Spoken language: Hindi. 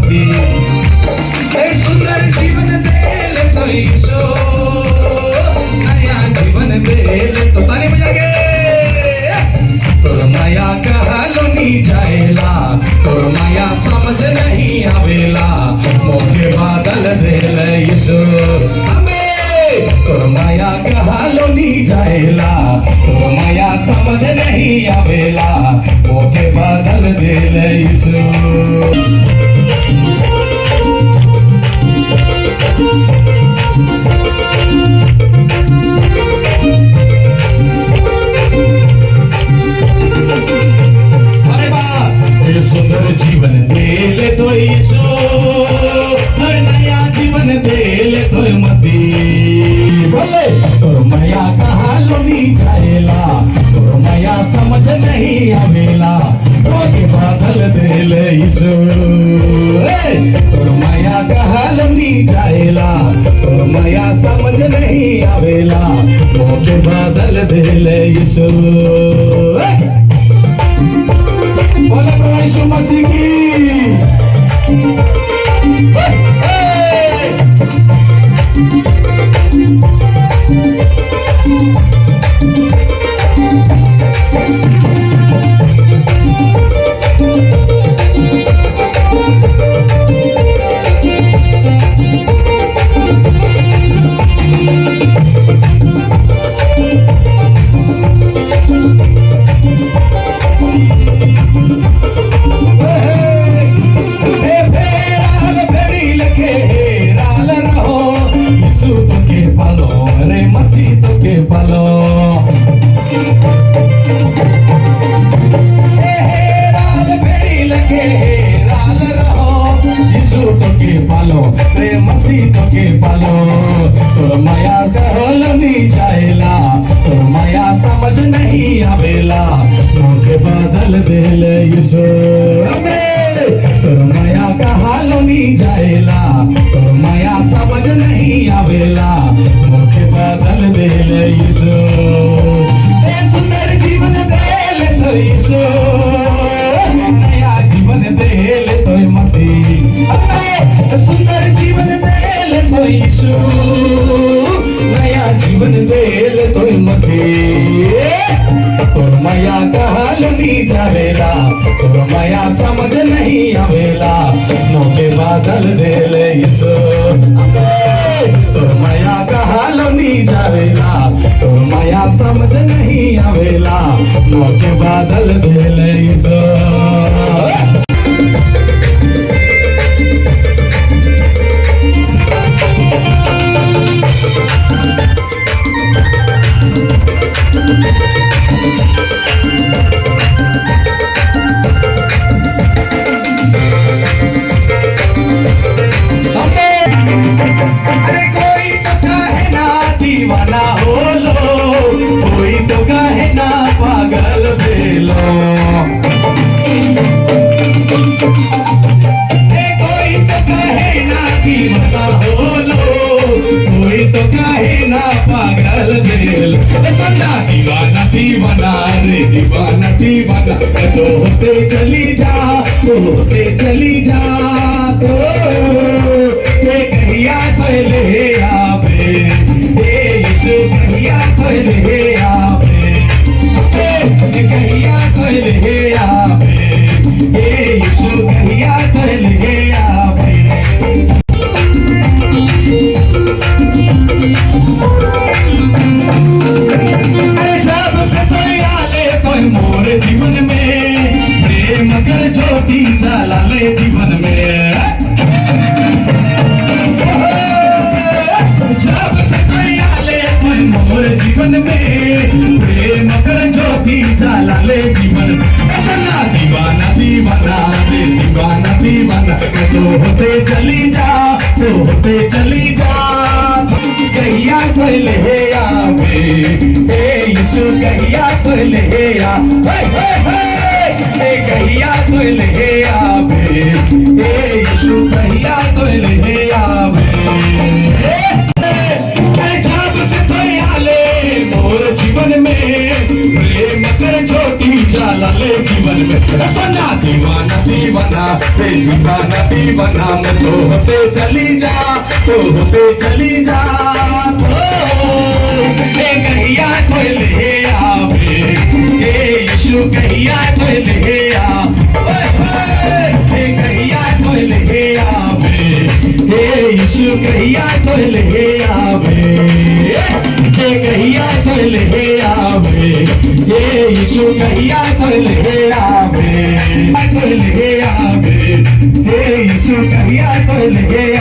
मसी सुंदर जीवन देल तो ईशो नया जीवन देल तो ताली बजा के तोर माया कहलो नी जाएला तोर माया समझ नहीं आवेला मोके बादल देल ईशो तोर माया कहलो नी जाएला तोर माया समझ नहीं आवेला मोके बादल देल ईशो सुंदर जीवन देले तो ईशो नया जीवन देले तो मसीह बोले तोर माया कहलो नी जाएला तोर माया समझ नहीं आवेला मोके बादल देले ईशो तोर माया कहलो नी जाएला तोर माया समझ नहीं आवेला मोके बादल देले ईशो बोले प्रभु यीशु मसीह की तोर माया कहलो नी जाएला तोर माया समझ नहीं आवेला मोके बादल देले यीशु तोर माया कहलो नी जाएला तोर माया समझ नहीं आवेला मोके बादल देले यीशु सुंदर जीवन देले तो यीशु नया जीवन देले तो मसीह सुंदर जीवन देले तो यीशु नया जीवन देले तो मसीह तोर माया कहलो नी जावेला तोर माया समझ नहीं आवेला मोके बादल देले यीशु तोर माया कहलो नी जावेला तोर माया समझ नहीं आवेला मोके बादल देले यीशु पागल बेलो कोई तो कहे ना दीवाना होलो कोई तो कहे ना पागल बेलो सन्ना दीवाना दीवाना रे दीवाना दीवाना तो होते चली जा तो होते चली जा तो कहिया तो ले आवे यीशु कहिया तो ले आवे कहिया तो ले आवे यीशु कहिया तो ले आवे जब से तो आले तो मोर जीवन में प्रेम कर ज्योति जला ले जीवन में जब से तो आले तो मोर जीवन में प्रेम कर ज्योति जला ले जीवन सन्ना दीवाना दीवाना रे दीवाना दीवाना तो होते चली जा तो होते चली जा कहिया तो ले आवे यीशु कहिया तो ले आवे कहिया तो ले आवे यीशु कहिया तो ले आवे जब से तो आले मोर जीवन में प्रेम कर ज्योति जला ले जीवन में सुना दीवाना दीवाना ते दीवाना दीवाना मैं तो होते चली जा तो होते चली जा कहिया तो ले आवे यीशु कहिया तो ले कहिया तो ले आवे यीशु कहिया तो ले आवे कहिया तो ले आवे यीशु कहिया तो ले आवे यीशु कहिया तो ले